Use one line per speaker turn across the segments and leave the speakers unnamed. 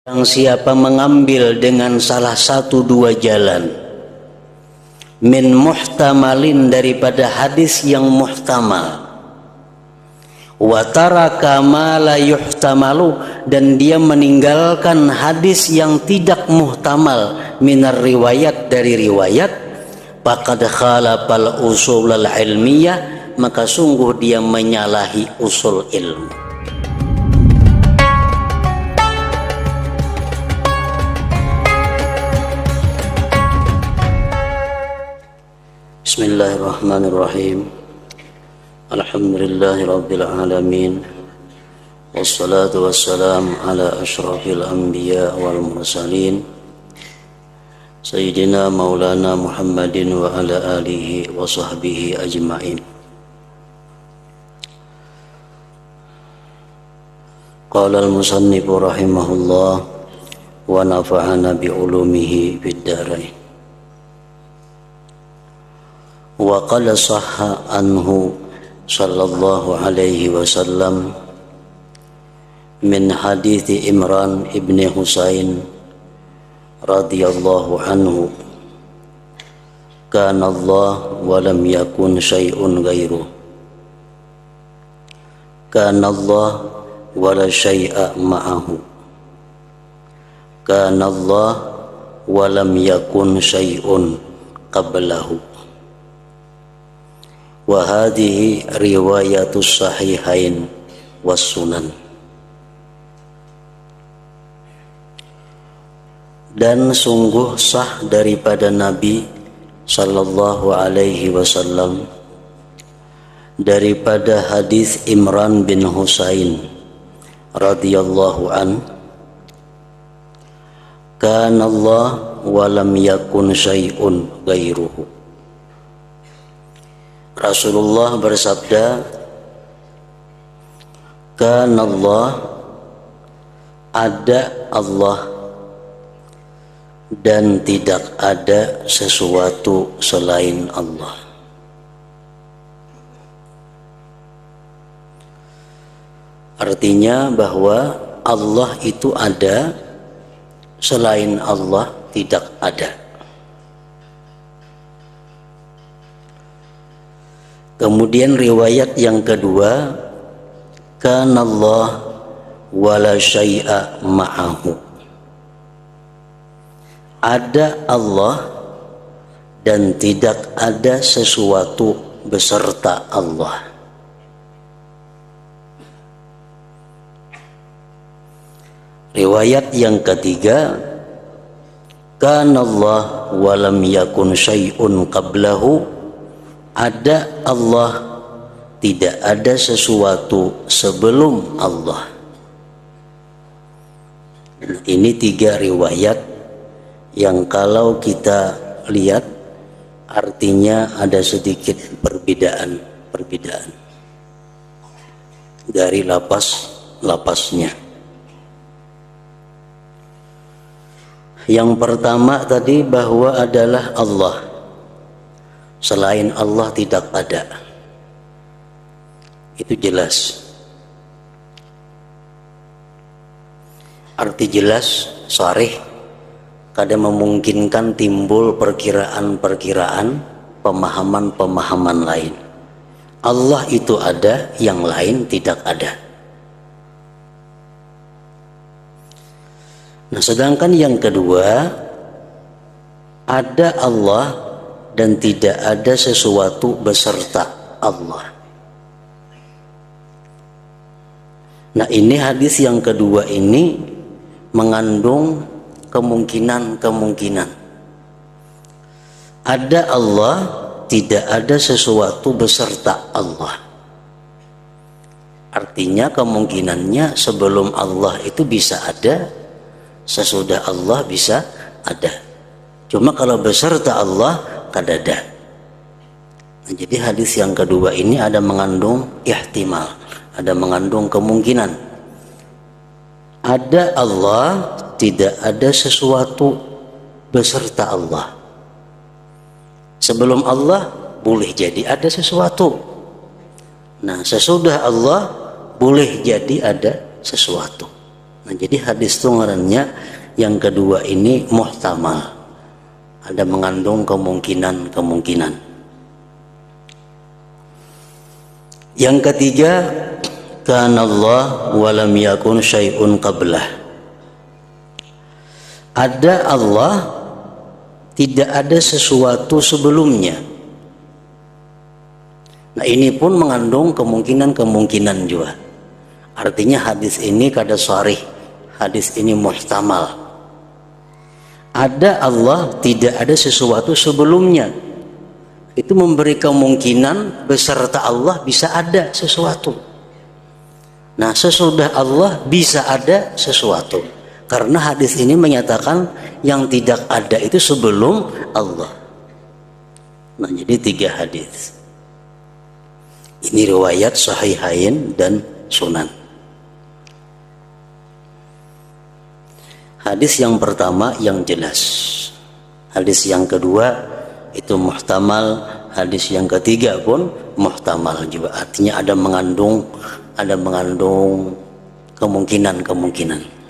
Yang siapa mengambil dengan salah satu dua jalan min muhtamalin, daripada hadis yang muhtamal, wa taraka ma la yuhtamalu, dan dia meninggalkan hadis yang tidak muhtamal minar riwayat, dari riwayat, faqad khalafal usul al ilmiyah, maka sungguh dia menyalahi usul ilmu. Bismillahirrahmanirrahim. Alhamdulillahi rabbil alamin. Wassalatu wassalamu ala asyrafil anbiya wal mursalin, Sayyidina Maulana Muhammadin wa ala alihi wa sahbihi ajma'in. Qala al-musannifu rahimahullah wa nafa'ana bi ulumihi fid dharain. Wa qad sahha anhu sallallahu alaihi wasallam min hadithi Imran ibn Husain radhiyallahu anhu, kana Allah wa lam yakun syai'un ghairuh, kana Allah wa la syai'a ma'ahu, kana Allah wa lam yakun syai'un qablahu. Wa hadhihi riwayatus sahihain was sunan. Dan sungguh sah daripada Nabi sallallahu alaihi wasallam daripada hadis Imran bin Husain radhiyallahu an, kana Allah wa lam yakun syai'un ghairuhu. Rasulullah bersabda, kana Allah, ada Allah, dan tidak ada sesuatu selain Allah. Artinya bahwa Allah itu ada, selain Allah tidak ada. Kemudian riwayat yang kedua, kana Allah wa la syai'a ma'ahu, ada Allah dan tidak ada sesuatu beserta Allah. Riwayat yang ketiga, kana Allah wa lam yakun syai'un qablahu, ada Allah, tidak ada sesuatu sebelum Allah. Ini tiga riwayat yang kalau kita lihat artinya ada sedikit perbedaan dari lapasnya. Yang pertama tadi bahwa adalah Allah, selain Allah tidak ada. Itu jelas. Arti jelas, sharih, kadang memungkinkan timbul perkiraan-perkiraan, pemahaman-pemahaman lain. Allah itu ada, yang lain tidak ada. Nah, sedangkan yang kedua, ada Allah dan tidak ada sesuatu beserta Allah. Nah, ini hadis yang kedua ini mengandung kemungkinan. Ada Allah, tidak ada sesuatu beserta Allah. Artinya kemungkinannya sebelum Allah itu bisa ada, sesudah Allah bisa ada. Cuma kalau beserta Allah kadada. Nah, jadi hadis yang kedua ini ada mengandung ihtimal, ada mengandung kemungkinan. Ada Allah, tidak ada sesuatu beserta Allah. Sebelum Allah boleh jadi ada sesuatu. Nah, sesudah Allah boleh jadi ada sesuatu. Nah, jadi hadis itu ngarannya yang kedua ini muhtamal, ada mengandung kemungkinan-kemungkinan. Yang ketiga, kana Allah wa lam yakun syai'un qablah. Ada Allah, tidak ada sesuatu sebelumnya. Nah, ini pun mengandung kemungkinan-kemungkinan juga. Artinya hadis ini kada sharih, hadis ini muhtamal. Ada Allah, tidak ada sesuatu sebelumnya. Itu memberi kemungkinan beserta Allah bisa ada sesuatu. Nah, sesudah Allah bisa ada sesuatu. Karena hadis ini menyatakan yang tidak ada itu sebelum Allah. Nah, jadi 3 hadis. Ini riwayat Sahihain dan Sunan. Hadis yang pertama yang jelas. Hadis yang kedua itu muhtamal. Hadis yang ketiga pun muhtamal juga. Artinya ada mengandung kemungkinan-kemungkinan.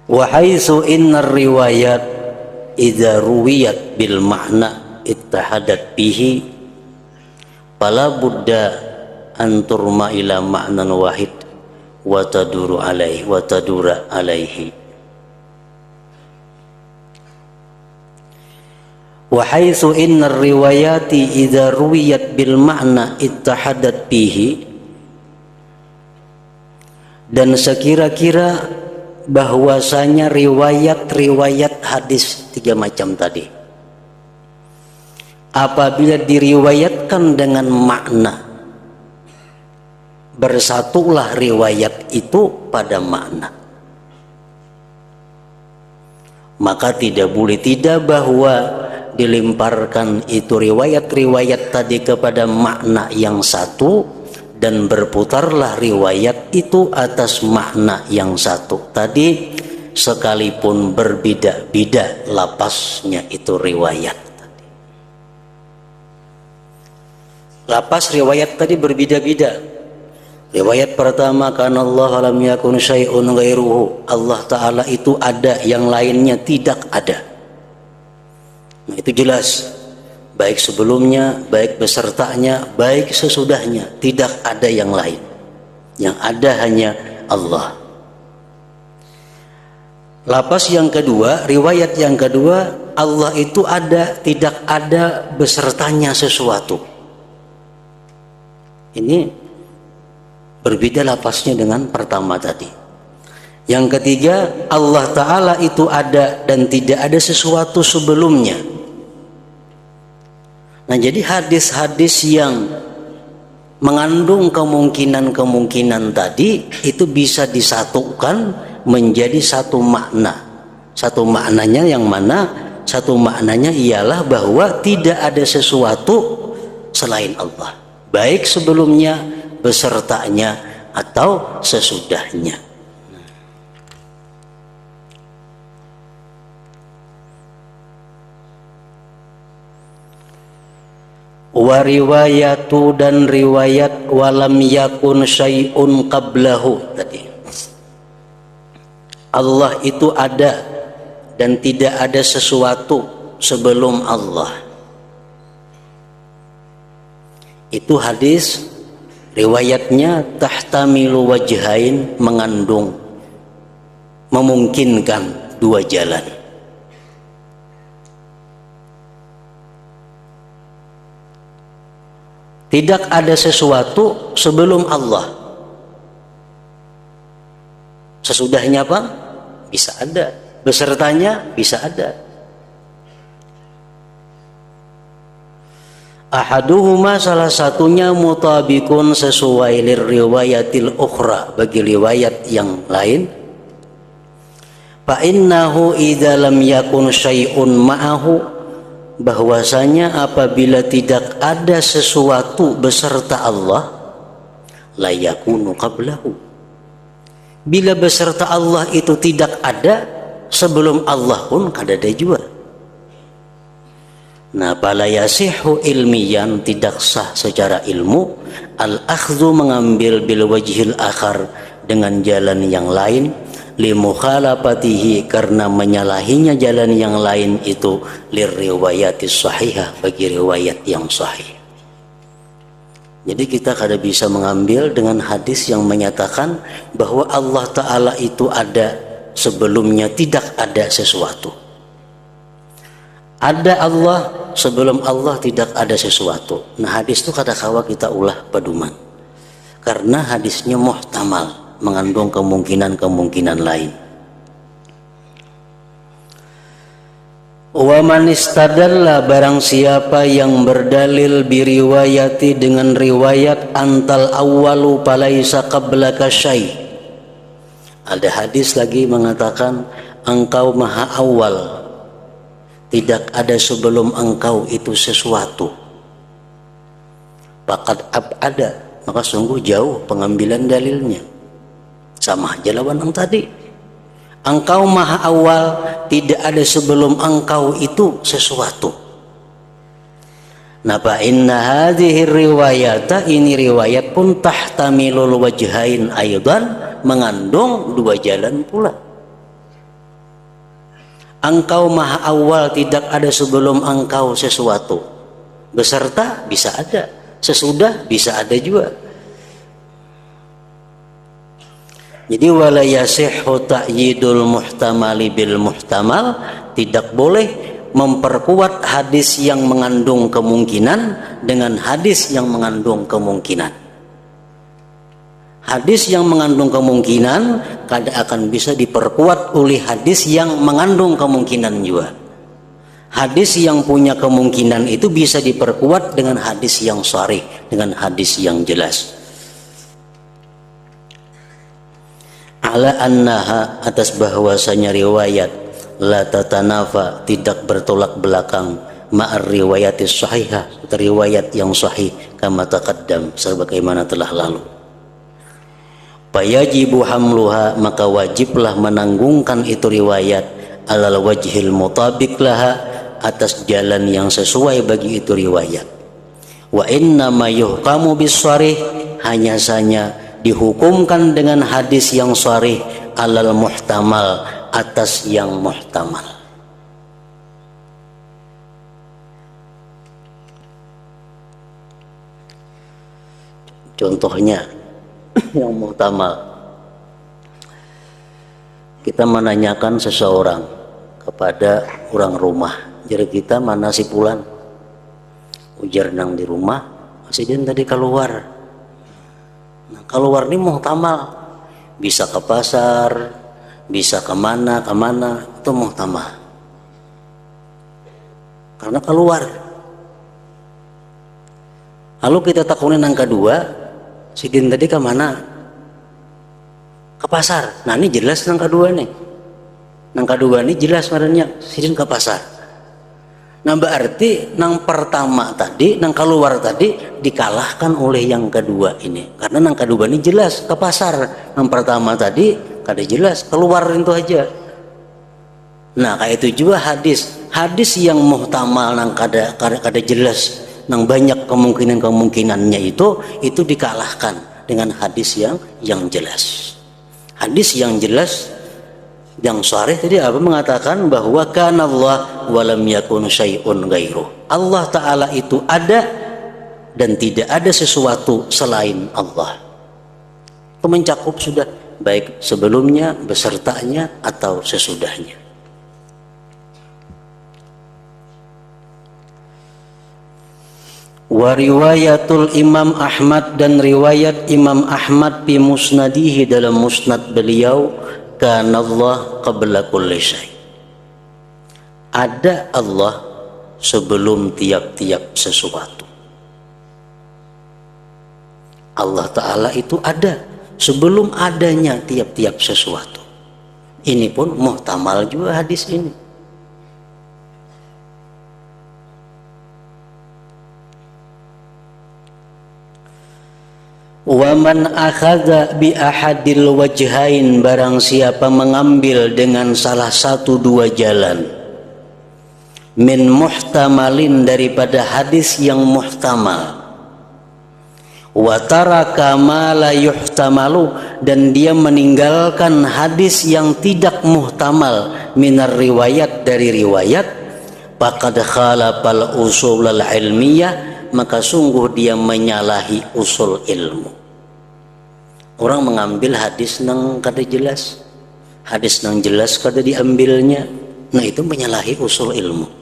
Wa haitsu innar riwayat idza ruwiyat bil ma'na ittahadat bihi fala budda an turma ila ma'nan wahid wa tadura alaihi. Wa haitsu innar riwayati idza ruwiyat bil ma'na ittahadat bihi, dan sekira-kira bahwasanya riwayat-riwayat hadis 3 macam tadi apabila diriwayatkan dengan makna, bersatulah riwayat itu pada makna, maka tidak boleh tidak bahwa dilemparkan itu riwayat-riwayat tadi kepada makna yang satu dan berputarlah riwayat itu atas makna yang satu tadi, sekalipun berbeda-beda lapasnya itu riwayat tadi. Lapas riwayat tadi berbeda-beda. Riwayat pertama, kana Allah lam yakun syai'un ghairuhu, Allah Ta'ala itu ada, yang lainnya tidak ada. Nah, itu jelas. Baik sebelumnya, baik besertanya, baik sesudahnya, tidak ada yang lain. Yang ada hanya Allah. Lapas yang kedua, riwayat yang kedua, Allah itu ada, tidak ada besertanya sesuatu. Ini berbeda lapasnya dengan pertama tadi. Yang ketiga, Allah Ta'ala itu ada dan tidak ada sesuatu sebelumnya. Nah, jadi hadis-hadis yang mengandung kemungkinan-kemungkinan tadi itu bisa disatukan menjadi satu makna. Satu maknanya yang mana? Satu maknanya ialah bahwa tidak ada sesuatu selain Allah, baik sebelumnya, besertanya, atau sesudahnya. Wa riwayatu, dan riwayat walam yakun syai'un qablahu tadi, Allah itu ada dan tidak ada sesuatu sebelum Allah. Itu hadis riwayatnya tahtamilu wajhain, mengandung, memungkinkan 2 jalan. Tidak ada sesuatu sebelum Allah. Sesudahnya apa? Bisa ada. Besertanya bisa ada. Ahaduhuma, salah satunya, mutabikun, sesuai liriwayatil ukhra, bagi riwayat yang lain. Fa innahu idza lam yakun syai'un ma'ahu, bahwasanya apabila tidak ada sesuatu beserta Allah, la yakunu qablahu, bila beserta Allah itu tidak ada, sebelum Allah pun kada ada juga. Nah, fala yasihu ilmiyan, tidak sah secara ilmu al-akhdhu mengambil bil wajhil akhar dengan jalan yang lain li mukhalafatihi karena menyalahinya jalan yang lain itu liriwayatis sahihah bagi riwayat yang sahih. Jadi kita kada bisa mengambil dengan hadis yang menyatakan bahwa Allah Ta'ala itu ada, sebelumnya tidak ada sesuatu. Ada Allah, sebelum Allah tidak ada sesuatu. Nah, hadis itu kada kawa kita ulah paduman, karena hadisnya muhtamal, mengandung kemungkinan-kemungkinan lain. Wa man istadalla, barang siapa yang berdalil biriwayati dengan riwayat antal awwalu palaisa qablaka syai'. Ada hadis lagi mengatakan engkau maha awal, tidak ada sebelum engkau itu sesuatu. Faqad ab'ada, maka sungguh jauh pengambilan dalilnya. Sama aja lawan yang tadi. Engkau maha awal, tidak ada sebelum engkau itu sesuatu. Nah, fa inna hadhihi riwayata, ini riwayat pun tahtamilul wajhain aidan, mengandung dua jalan pula. Engkau maha awal, tidak ada sebelum engkau sesuatu. Beserta bisa ada, sesudah bisa ada juga. Jadi wala yasihhu ta'yidul muhtamali bil muhtamal, tidak boleh memperkuat hadis yang mengandung kemungkinan dengan hadis yang mengandung kemungkinan. Hadis yang mengandung kemungkinan kada akan bisa diperkuat oleh hadis yang mengandung kemungkinan juga. Hadis yang punya kemungkinan itu bisa diperkuat dengan hadis yang sharih, dengan hadis yang jelas. Ala annaha, atas bahwasanya riwayat la tatanafa, tidak bertolak belakang ma'ar riwayatis sahihah, riwayat yang sahih, kama taqaddam, sebagaimana telah lalu. Fayajibu hamluha, maka wajiblah menanggungkan itu riwayat alal wajhil mutabik laha, atas jalan yang sesuai bagi itu riwayat. Wa inna ma yuhkamu bisharih, hanya saja dihukumkan dengan hadis yang sharih alal muhtamal, atas yang muhtamal. Contohnya yang muhtamal, kita menanyakan seseorang kepada orang rumah, jadi kita mana si pulan, ujar nang di rumah, masih dia tadi keluar. Nah, keluar ini muhtamal, bisa ke pasar, bisa kemana, itu muhtamal, karena keluar. Lalu kita takunin yang kedua, si din tadi kemana? Ke pasar. Nah, ini jelas yang kedua nih. Yang kedua ini jelas marahnya si din ke pasar. Nah, berarti yang pertama tadi, yang keluar tadi dikalahkan oleh yang kedua ini. Karena yang kedua ini jelas ke pasar. Yang pertama tadi kada jelas, keluar itu aja. Nah, kayak itu juga hadis. Hadis yang muhtamal yang kada jelas, yang banyak kemungkinan-kemungkinannya itu dikalahkan dengan hadis yang jelas. Hadis yang jelas yang sharih tadi apa mengatakan bahwa kana Allah wa lam yakun syai'un ghairuh. Allah Ta'ala itu ada dan tidak ada sesuatu selain Allah. Itu mencakup sudah, baik sebelumnya, besertanya atau sesudahnya. Wa riwayatul Imam Ahmad, dan riwayat Imam Ahmad fi musnadihi, dalam musnad beliau, kana Allah qabla kulli syai', ada Allah sebelum tiap-tiap sesuatu. Allah Ta'ala itu ada sebelum adanya tiap-tiap sesuatu. Ini pun muhtamal juga hadis ini. Wa man akhadha bi ahadil wajhain, barang siapa mengambil dengan salah satu dua jalan, min muhtamalin daripada hadis yang muhtamal, wa taraka ma la yuhtamalu dan dia meninggalkan hadis yang tidak muhtamal minar riwayat dari riwayat, faqad khalafal usul al ilmiyah maka sungguh dia menyalahi usul ilmu. Orang mengambil hadis nang kada jelas, hadis nang jelas kada diambilnya, nah itu menyalahi usul ilmu.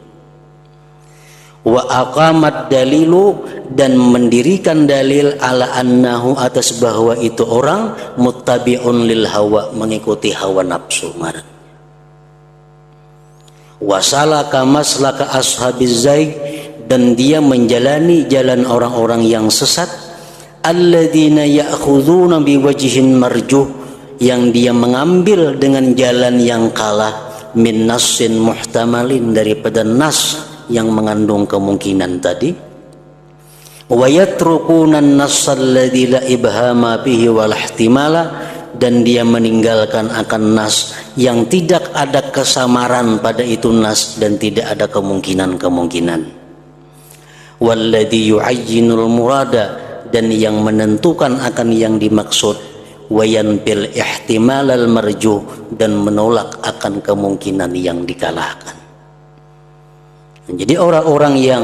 Wa aqamat dalilu dan mendirikan dalil ala annahu atas bahwa itu orang muttabi'un lil hawa mengikuti hawa nafsu marad. Wa salaka maslaka ashabiz zaig dan dia menjalani jalan orang-orang yang sesat, alladzina ya'khuduna biwajhin marjuh yang dia mengambil dengan jalan yang kalah min nassin muhtamalin daripada nas yang mengandung kemungkinan tadi, wa yatrukuna an-nass alladzi la ibhama bihi wal ihtimala dan dia meninggalkan akan nas yang tidak ada kesamaran pada itu nas dan tidak ada kemungkinan-kemungkinan, walladzi yu'ayyinul murada dan yang menentukan akan yang dimaksud, wa yanbil ihtimal al marjuh dan menolak akan kemungkinan yang dikalahkan. Jadi orang-orang yang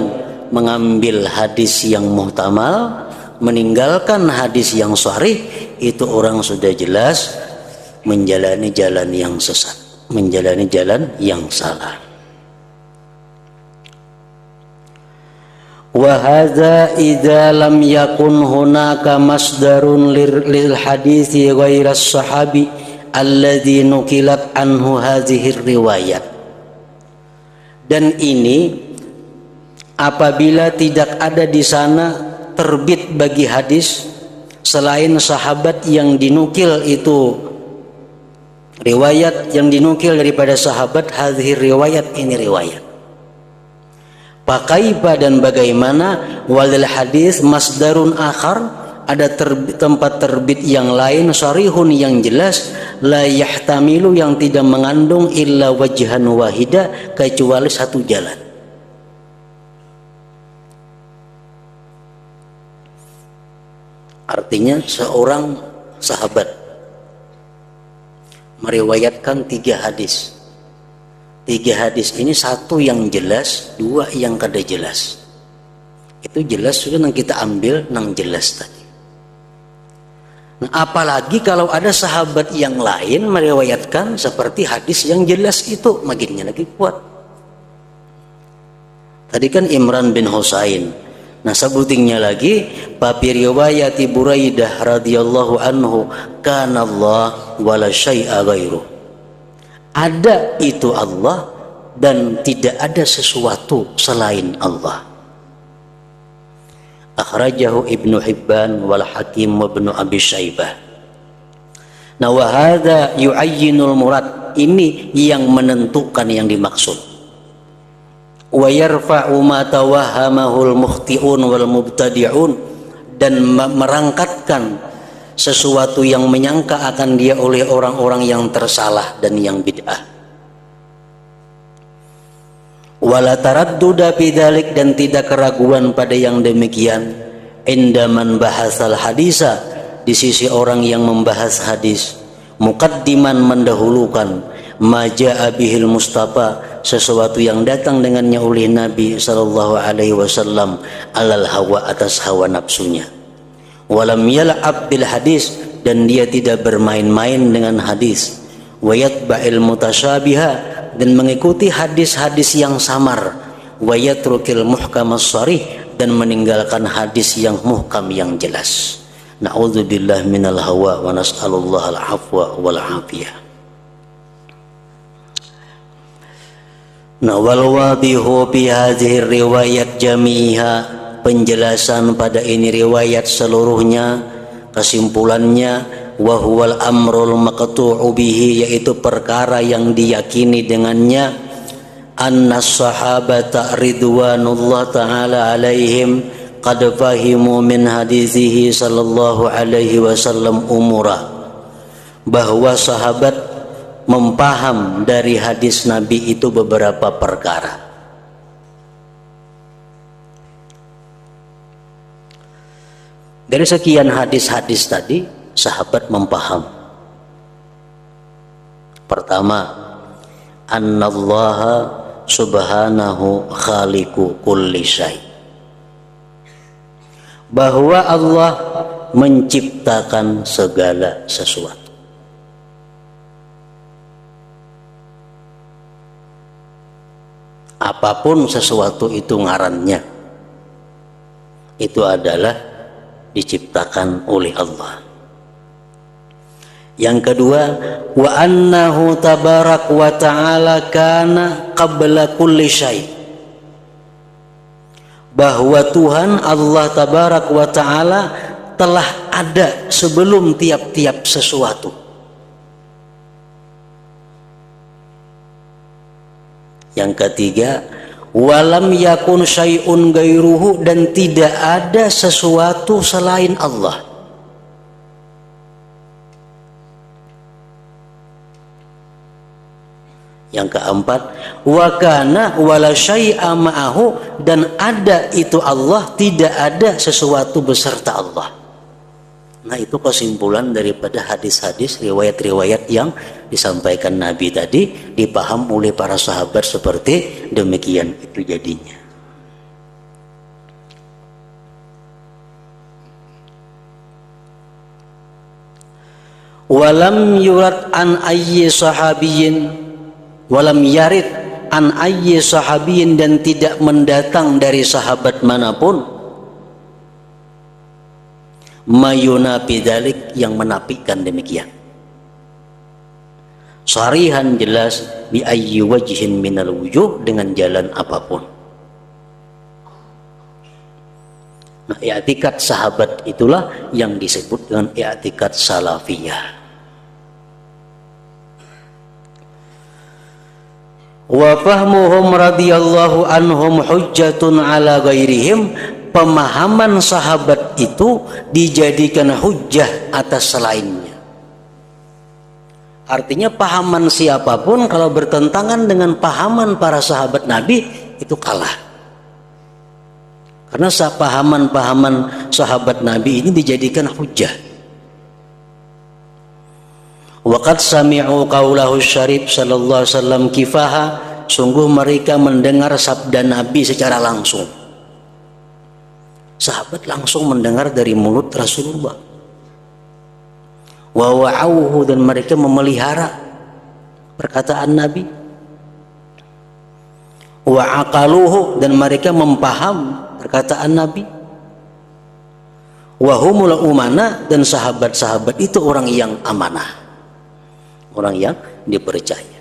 mengambil hadis yang muhtamal, meninggalkan hadis yang sahih, itu orang sudah jelas menjalani jalan yang sesat, menjalani jalan yang salah. Wa hadza idza lam yakun hunaka masdarun lil hadisi ghairas sahabi alladzi nukilat anhu hadhihi riwayat. Dan ini apabila tidak ada di sana terbit bagi hadis selain sahabat yang dinukil itu riwayat yang dinukil daripada sahabat, hadhihi riwayat ini riwayat. Pakaiba dan bagaimana walil hadis masdarun akhar ada tempat terbit yang lain sarihun yang jelas la yahtamilu yang tidak mengandung illa wajhan wahida kecuali satu jalan. Artinya seorang sahabat meriwayatkan 3 hadis. 3 hadis ini satu yang jelas, 2 yang kada jelas. Itu jelas sudah nang kita ambil nang jelas tadi. Nah, apalagi kalau ada sahabat yang lain meriwayatkan seperti hadis yang jelas itu, makinnya lagi kuat. Tadi kan Imran bin Husain. Nah, sebutingnya lagi papi riwayat Buraidah radhiyallahu anhu kana Allah wala syai'a ghairu. Ada itu Allah dan tidak ada sesuatu selain Allah. Akhrajahu Ibnu Hibban wal Hakim wa Ibnu Abi Syaibah. Nah, wa hadza yu'ayyinul murad, ini yang menentukan yang dimaksud. Wa yarfa'u ma tawahhamahul mukhti'un wal mubtadi'un, dan merangkatkan sesuatu yang menyangka akan dia oleh orang-orang yang tersalah dan yang bid'ah. Wala taradduda bidzalik, dan tidak keraguan pada yang demikian indaman bahasal hadisa, di sisi orang yang membahas hadis, muqaddiman mendahulukan maja'a bihil mustafa, sesuatu yang datang dengannya oleh Nabi sallallahu alaihi wasallam, alal hawa, atas hawa nafsunya. Walam yal'ab bil hadis, dan dia tidak bermain-main dengan hadis. Wa yatba'il mutasyabiha, dan mengikuti hadis-hadis yang samar. Wa yatrukil muhkamas sharih, dan meninggalkan hadis yang muhkam yang jelas. Na'udzubillah minal hawa wa nas'alullah al-afwa wal afiyah. Wal wadihu bi hadhihi riwayat jami'iha, penjelasan pada ini riwayat seluruhnya, kesimpulannya wa huwal amrul maqtu'u bihi, yaitu perkara yang diyakini dengannya, annas sahabata ridwanullah ta'ala alaihim qad fahimu min hadithihi sallallahu alaihi wasallam umura, bahwa sahabat mempaham dari hadis Nabi itu beberapa perkara. Dari sekian hadis-hadis tadi, sahabat memaham. Pertama, annallaha subhanahu khaliqu kulli syai. Bahwa Allah menciptakan segala sesuatu. Apapun sesuatu itu ngarannya, itu adalah diciptakan oleh Allah. Yang kedua, wa annahu tabarak wa ta'ala kana qabla kulli syai. Bahwa Tuhan Allah tabarak wa ta'ala telah ada sebelum tiap-tiap sesuatu. Yang ketiga, walam yakun syai'un gairuhu, dan tidak ada sesuatu selain Allah. Yang keempat, wa kana wala syai'a ma'ahu, dan ada itu Allah, tidak ada sesuatu beserta Allah. Nah, itu kesimpulan daripada hadis-hadis, riwayat-riwayat yang disampaikan Nabi tadi, dipaham oleh para sahabat seperti demikian itu jadinya. Walam yurat an ayyi sahabiyin, walam yarid an ayyi sahabiyin, dan tidak mendatang dari sahabat manapun mayunafi dzalik, yang menafikan demikian. Sarihan, jelas, bi ayyi wajhin minal wujuh, dengan jalan apapun. Nah, i'tikad sahabat itulah yang disebut dengan i'tikad salafiyah. Wa fahmuhum radhiyallahu anhum hujjatun ala ghairihim. Pemahaman sahabat itu dijadikan hujjah atas selainnya. Artinya pahaman siapapun kalau bertentangan dengan pahaman para sahabat Nabi, itu kalah. Karena pahaman-pahaman sahabat Nabi ini dijadikan hujjah. Waqad sami'u qaulahu syarif sallallahu alaihi wasallam kifaha, sungguh mereka mendengar sabda Nabi secara langsung. Sahabat langsung mendengar dari mulut Rasulullah. Wa wa'auhu, dan mereka memelihara perkataan Nabi. Wa aqaluhu, dan mereka mempaham perkataan Nabi. Wa humul umana, dan sahabat-sahabat itu orang yang amanah, orang yang dipercaya.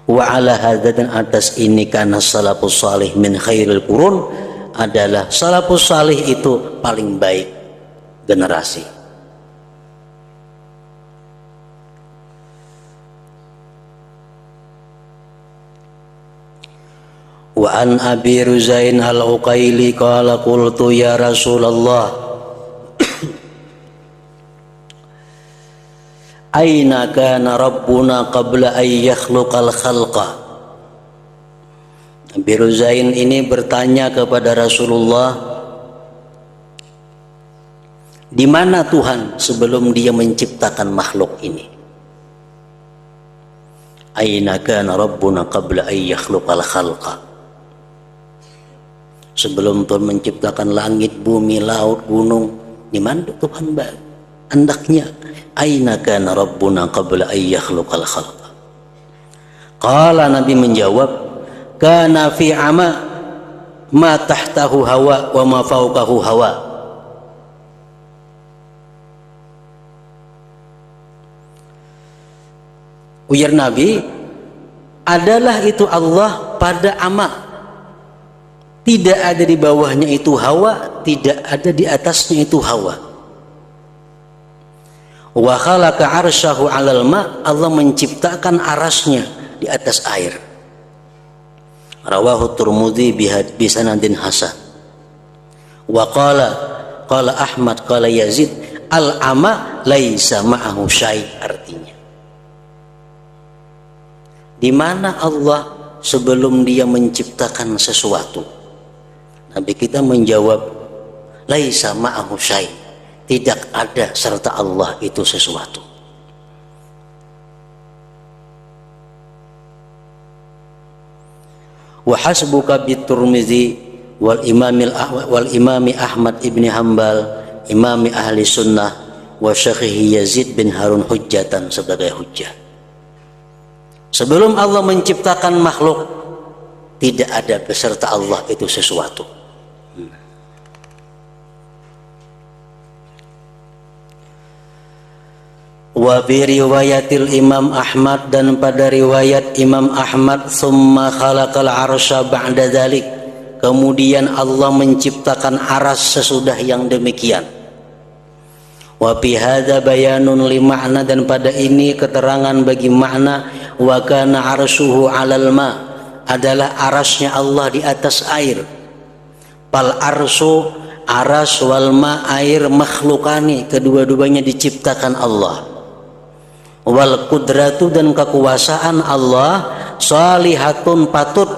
Wa ala hadza, dan atas ini, karena salafus salih min khairil qurun, adalah salafus salih itu paling baik generasi. Wa an Abi Ruzain al-Uqaili qala qultu ya Rasulullah aina kana rabbuna qabla an yakhluqal khalqa. Abi Ruzain ini bertanya kepada Rasulullah, di mana Tuhan sebelum dia menciptakan makhluk ini? Aina kana rabbuna qabla an yakhluqal khalqa. Sebelum Tuhan menciptakan langit, bumi, laut, gunung, di mana Tuhan hendaknya? Aina kana rabbuna qabla an yakhluqal khalqa. Qala, Nabi menjawab, kana fi ama ma tahtahu hawa wa ma fawqahu hawa. Ujar Nabi, adalah itu Allah pada ama, tidak ada di bawahnya itu hawa, tidak ada di atasnya itu hawa. Wa khalaqa arsyahu 'alal ma, Allah menciptakan arasnya di atas air. Rawahu Tirmidzi bi sanadin hasan. Wa qala Ahmad qala Yazid al-ama laisa ma'ahu syai', artinya di mana Allah sebelum dia menciptakan sesuatu Tapi kita menjawab, laisa ma'ahu syai', tidak ada serta Allah itu sesuatu. Wa hasbuka bit-Tirmidzi wal imami Ahmad ibni Hanbal, imami ahli sunnah, wa syekhihi Yazid bin Harun hujjatan, sebagai hujjah. Sebelum Allah menciptakan makhluk, tidak ada beserta Allah itu sesuatu. Wa bi riwayatil Imam Ahmad, dan pada riwayat Imam Ahmad, summa khalaqal arsya ba'da dzalik, kemudian Allah menciptakan aras sesudah yang demikian. Wa fi hadza bayanun li ma'na, dan pada ini keterangan bagi makna. Wa kana arsyuhu 'alal ma, adalah arasnya Allah di atas air. Pal arsyu, aras, wal ma, air, makhlukani, kedua-duanya diciptakan Allah. Wal qudratu, dan kekuasaan Allah, salihatun, patut,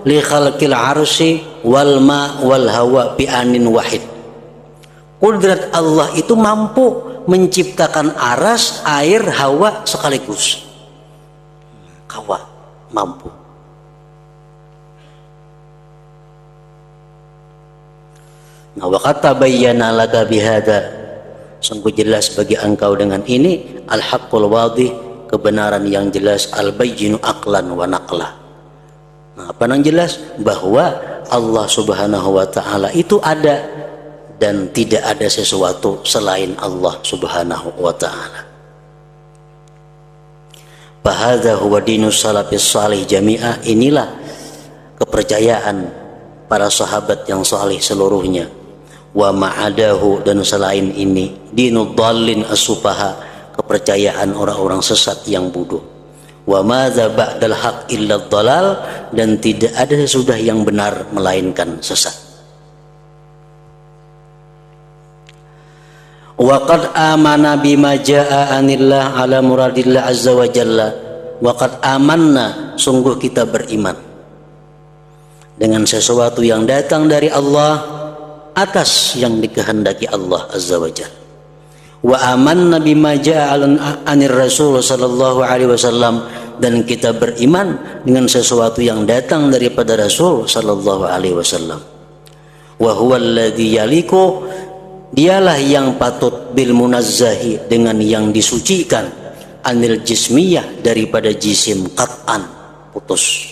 li khalqil arsy wal ma wal hawa bi anin wahid. Kudrat Allah itu mampu menciptakan aras, air, hawa sekaligus. Hawa mampu. Nah, wa qad tabayyana laka bihadza, sungguh jelas bagi engkau dengan ini, al-haqqul wadih, kebenaran yang jelas, al-bayyinu aqlan wa naqla. Nah, apa yang jelas? Bahwa Allah Subhanahu wa ta'ala itu ada, dan tidak ada sesuatu selain Allah Subhanahu wa ta'ala. Fahadha huwa dinus salafis salih jami'ah, inilah kepercayaan para sahabat yang salih seluruhnya. Wa ma'adahu, dan selain ini, dinul dhallin as-sufaha, kepercayaan orang-orang sesat yang bodoh. Wa madza ba'dal haq illa dhalal, dan tidak ada sesudah yang benar melainkan sesat. Wa qad amana bima jaa anillah ala muradillah azza wa jalla. Wa qad amanna, sungguh kita beriman dengan sesuatu yang datang dari Allah atas yang dikehendaki Allah azza wa jalla. Wa amanna bima jaa anir rasul sallallahu alaihi wasallam, dan kita beriman dengan sesuatu yang datang daripada Rasul sallallahu alaihi wasallam. Wa huwa alladhi yaliku, dialah yang patut, bil munazzahi, dengan yang disucikan, anil jismiyah, daripada jisim, qat'an, putus.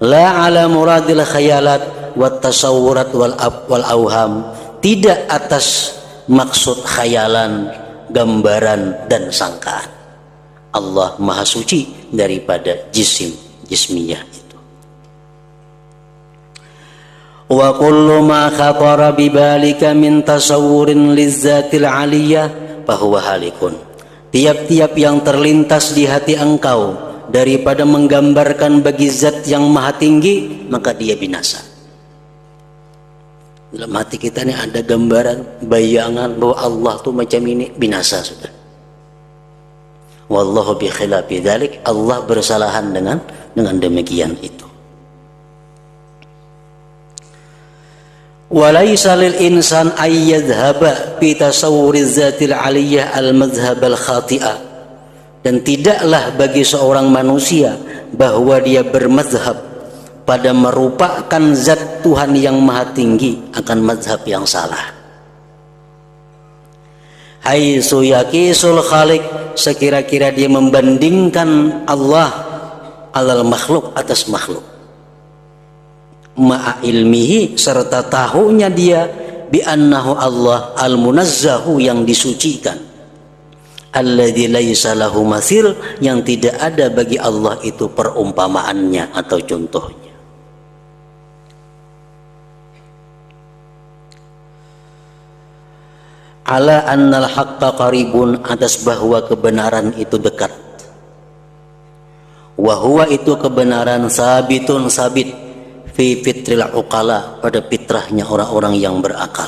La ala muradil khayalat wat tasawurat wal awham, tidak atas maksud khayalan, gambaran, dan sangkaan. Allah maha suci daripada jisim, jismiyah. Wa kullu ma khatara bibalika min tasawurin lizzatil aliyah fahuwa halikun, tiap-tiap yang terlintas di hati engkau daripada menggambarkan bagi zat yang maha tinggi, maka dia binasa. Dalam hati kita ini ada gambaran, bayangan bahwa Allah tuh macam ini, binasa sudah. Wallahu bi khilafi dzalik, Allah bersalahan dengan demikian itu. Walaysa lil insan ay yadhhaba fi tasawwuri dzatil aliyah al madhhab al khati'ah, dan tidaklah bagi seorang manusia bahwa dia bermadhab pada merupakan zat Tuhan yang maha tinggi akan madhab yang salah. Haitsu yaqisul khaliq, sekira-kira dia membandingkan Allah alal makhluk, atas makhluk, ma'a ilmihi, serta tahunya dia, bi annahu Allah al-munazzahu, yang disucikan, alladzi laisa lahu mathil, yang tidak ada bagi Allah itu perumpamaannya atau contohnya. Ala annal haqqa qaribun, atas bahwa kebenaran itu dekat. Wa huwa, itu kebenaran, sabitun, sabit, fi fitril uqala, pada fitrahnya orang-orang yang berakal.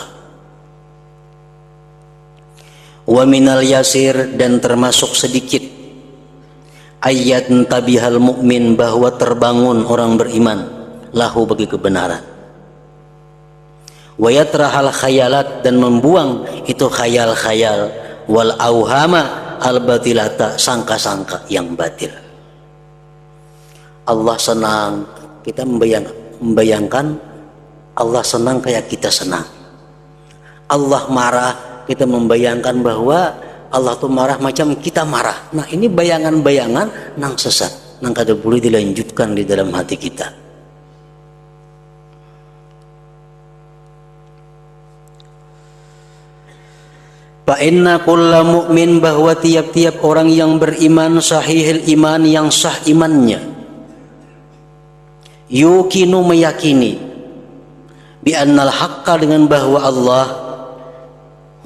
Wa minal yasir, dan termasuk sedikit, ayat tabihal mu'min, bahwa terbangun orang beriman, lahu, bagi kebenaran. wa yatrahal khayalat, dan membuang itu khayal-khayal, wal auhama al batilata, sangka-sangka yang batil. Allah senang, kita membayangkan Allah senang kayak kita senang. Allah marah, kita membayangkan bahwa Allah tuh marah macam kita marah. Nah, ini bayangan-bayangan nang sesat, nang kada boleh dilanjutkan di dalam hati kita. Fa inna kulla mu'min, bahwa tiap-tiap orang yang beriman, sahihil iman, yang sah imannya, yukinu, meyakini, bi annal haqqa, dengan bahwa Allah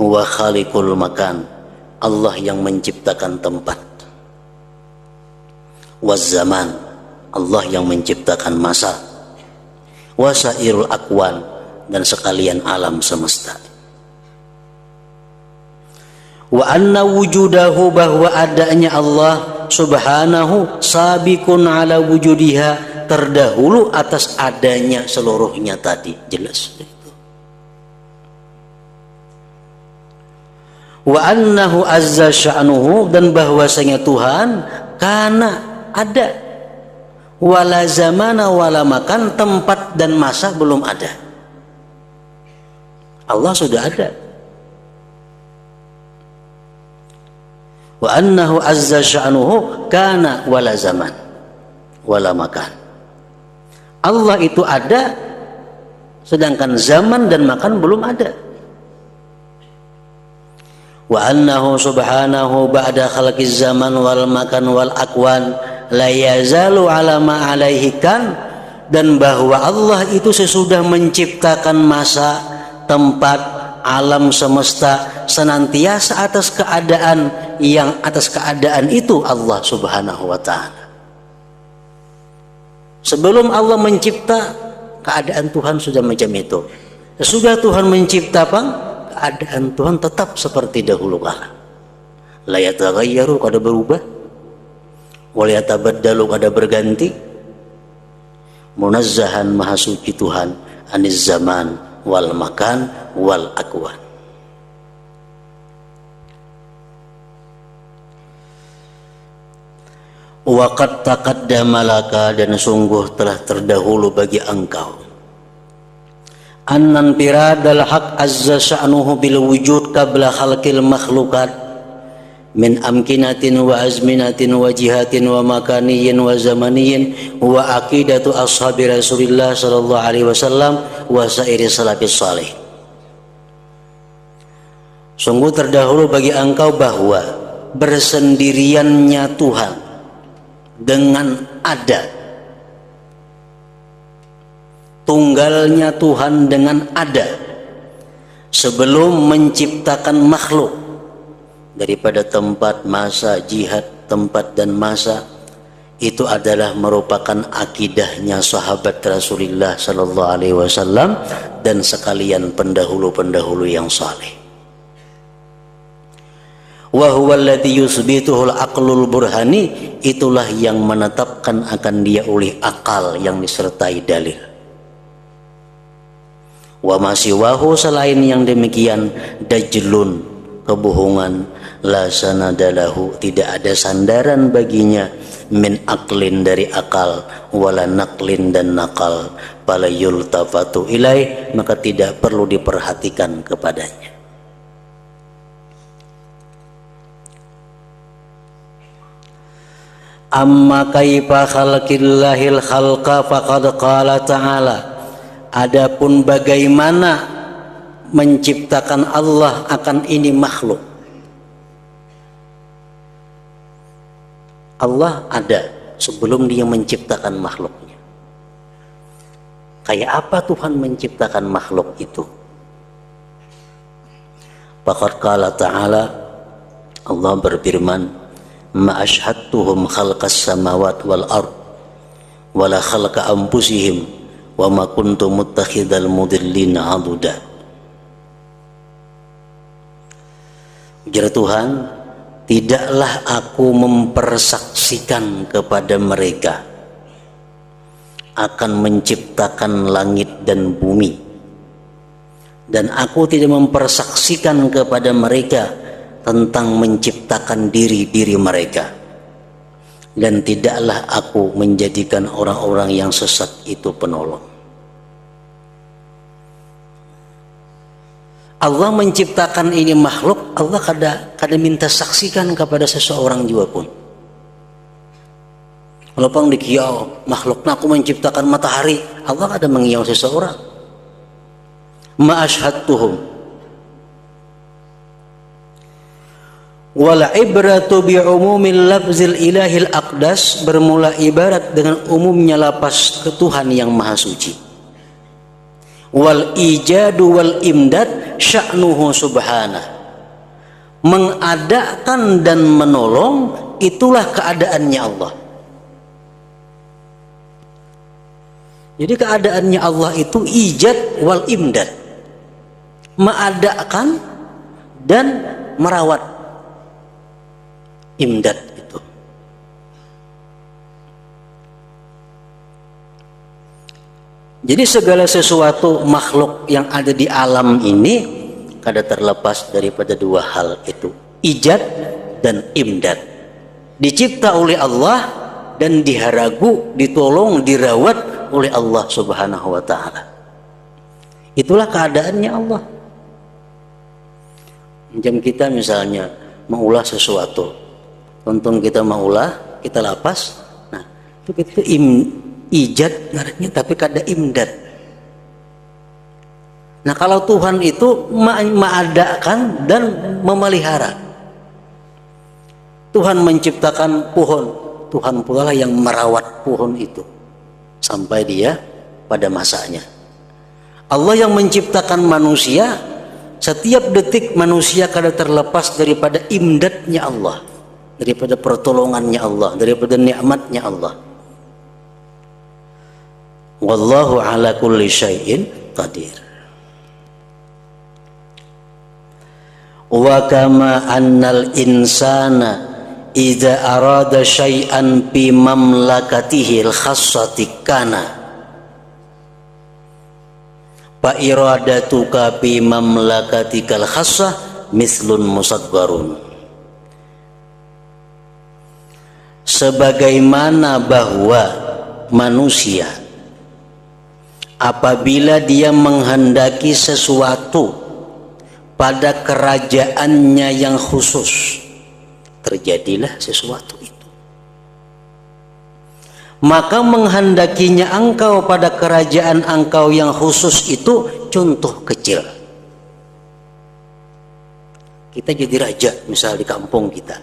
huwa khaliqul makan, Allah yang menciptakan tempat, waz zaman, Allah yang menciptakan masa, wasairul akwan, dan sekalian alam semesta. Wa anna wujudahu, bahwa adanya Allah subhanahu sabiqun ala wujudiha, terdahulu atas adanya seluruhnya tadi. Jelas itu. Wa annahu azza sya'nuhu, dan bahwasanya Tuhan karena ada, wala zamana wala makan, tempat dan masa belum ada. Allah sudah ada. Wa annahu azza sya'nuhu kana wala zaman wala makan. Allah itu ada, sedangkan zaman dan makan belum ada. Wa annahu subhanahu ba'da khalqiz zaman wal makan wal akwan la yazalu ala ma alaihi kan, dan bahwa Allah itu sesudah menciptakan masa, tempat, alam semesta, senantiasa atas keadaan yang atas keadaan itu Allah subhanahu wa ta'ala. Sebelum Allah mencipta, keadaan Tuhan sudah macam itu. Sesudah Tuhan mencipta, keadaan Tuhan tetap seperti dahulu kala. La yataghayyaru, kada berubah, wa la yatabaddalu, kada berganti. Munazzahan, maha suci Tuhan, aniz zaman wal makan wal akwan. Waqad taqaddama laka, dan sungguh telah terdahulu bagi engkau, annan piradal haq azza sya'nuhu bil wujud qabla khalqil makhluqat min amkinatin wa azminatin wa jihatin wa makaniyin wa zamaniyin wa aqidatu ashabi Rasulillah sallallahu alaihi wasallam wa sairi salafis salih. Sungguh terdahulu bagi engkau bahwa bersendiriannya Tuhan dengan ada, tunggalnya Tuhan dengan ada, sebelum menciptakan makhluk, daripada tempat, masa, jihad, tempat dan masa, itu adalah merupakan akidahnya sahabat Rasulullah sallallahu alaihi wasallam dan sekalian pendahulu-pendahulu yang saleh. Wa huwa alladhi yusbituhul aqlul burhani, itulah yang menetapkan akan dia oleh akal yang disertai dalil. Wa masiwahu, selain yang demikian, dajlun, kebohongan, la sanadalahu, tidak ada sandaran baginya, min aklin, dari akal, wala naklin, dan nakal, fala yultafatu ilaih, maka tidak perlu diperhatikan kepadanya. Amma kaifa khalqillahil khalqa faqad qala ta'ala, adapun bagaimana menciptakan Allah akan ini makhluk. Allah ada sebelum dia menciptakan makhluknya. Kayak apa Tuhan menciptakan makhluk itu? Faqad qala ta'ala, Allah berfirman, ma ashhadtuhum khalqas samawati wal ard wala khalqa anfusihim wa ma kuntu muttakhidal mudillina aduda. Ujar Tuhan, tidaklah aku mempersaksikan kepada mereka akan menciptakan langit dan bumi, dan aku tidak mempersaksikan kepada mereka tentang menciptakan diri-diri mereka, dan tidaklah aku menjadikan orang-orang yang sesat itu penolong. Allah menciptakan ini makhluk, Allah kada minta saksikan kepada seseorang juga pun. Kalau pang dikiau makhluknya aku menciptakan matahari, Allah kada mengiau seseorang. Ma ashhadtuhum wal ibratu bi umumil lafzil ilahil aqdas, bermula ibarat dengan umumnya lapas ke Tuhan yang maha suci. Wal ijadu wal imdad sya'nuhu subhanah, mengadakan dan menolong itulah keadaannya Allah. Jadi keadaannya Allah itu ijad wal imdad, mengadakan dan merawat. Imdad itu. Jadi segala sesuatu makhluk yang ada di alam ini kada terlepas daripada dua hal itu, ijad dan imdad. Dicipta oleh Allah dan diharagu, ditolong, dirawat oleh Allah Subhanahu wa taala. Itulah keadaannya Allah. Jam kita misalnya mengulah sesuatu, tonton kita maulah, kita lapas, nah itu ijad ngarannya, tapi kada imdad. Nah kalau Tuhan itu mengadakan dan memelihara. Tuhan menciptakan pohon, Tuhan pula lah yang merawat pohon itu sampai dia pada masanya. Allah yang menciptakan manusia, setiap detik manusia kada terlepas daripada imdadnya Allah, daripada pertolongannya Allah, daripada nikmatnya Allah. Wallahu ala kulli syai'in qadir. Wa kama annal insana idza arada syai'an fi mamlakatihi al-khassati kana fa iradatuka fi mamlakatikal khassah mislun musaddarun. Sebagaimana bahwa manusia apabila dia menghendaki sesuatu pada kerajaannya yang khusus, terjadilah sesuatu itu. Maka menghendakinya engkau pada kerajaan engkau yang khusus itu contoh kecil. Kita jadi raja misal di kampung kita.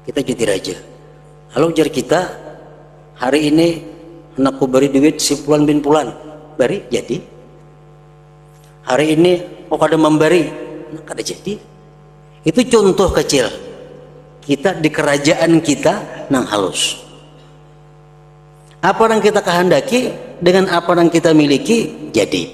Kita jadi raja. Halo jar kita, hari ini anakku beri duit si pulan bin pulan, beri jadi. Hari ini kok kada memberi, kada jadi. Itu contoh kecil. Kita di kerajaan kita nang halus. Apa yang kita kehendaki dengan apa yang kita miliki jadi.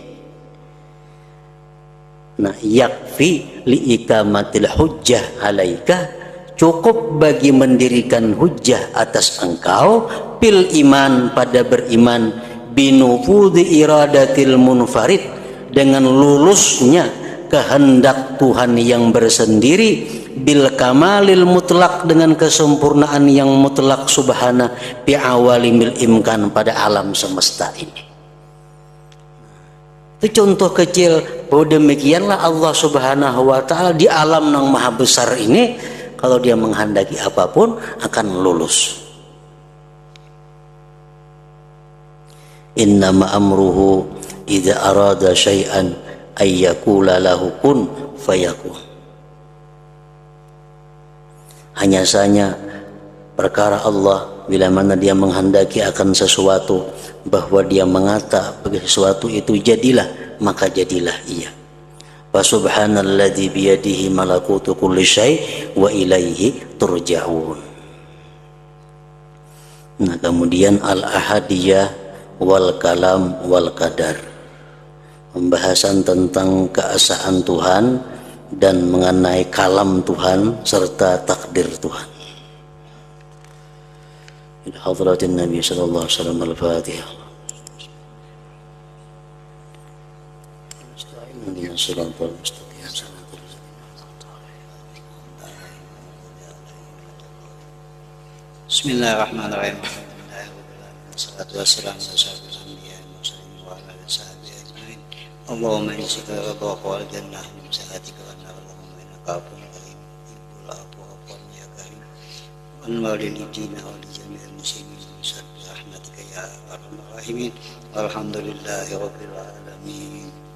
Nah, yakfi liikamatil hujjah alaika, cukup bagi mendirikan hujjah atas engkau bil iman, pada beriman, binufudhi iradatil munfarid, dengan lulusnya kehendak Tuhan yang bersendiri, bil kamalil mutlak, dengan kesempurnaan yang mutlak subhana bi awalimil imkan, pada alam semesta ini. Itu contoh kecil bahwa demikianlah Allah Subhanahu wa taala di alam yang maha besar ini, kalau dia menghendaki apapun akan lulus. Innama amruhu idza arada syai'an ayyakula lahu kun fayakun. Hanya saja perkara Allah bila mana dia menghendaki akan sesuatu, bahwa dia mengata bagi sesuatu itu jadilah, maka jadilah ia. Fa subhanalladzi biyadihi malakutu kulli syai' wa ilaihi turja'un. Nah, kemudian al-ahadiyah wal kalam wal qadar, pembahasan tentang keesaan Tuhan dan mengenai kalam Tuhan serta takdir Tuhan. Hadratin Nabi sallallahu alaihi wasallam, al-Fatihah.
Bismillahirrahmanirrahim. Wassalatu wassalamu ala asyrofil anbiya'i wal mursalin wa ala alihi washabihi ajmain. Allahumma insika ridhaka wal jannah min sa'atika wa nar Allahumma innaka afuwwun karim tuhibbul afwa fa'fu ya karim. Wa walidina wa li jami'il muslimin bi rahmatika ya arhamar rahimin. Walhamdulillahi rabbil alamin.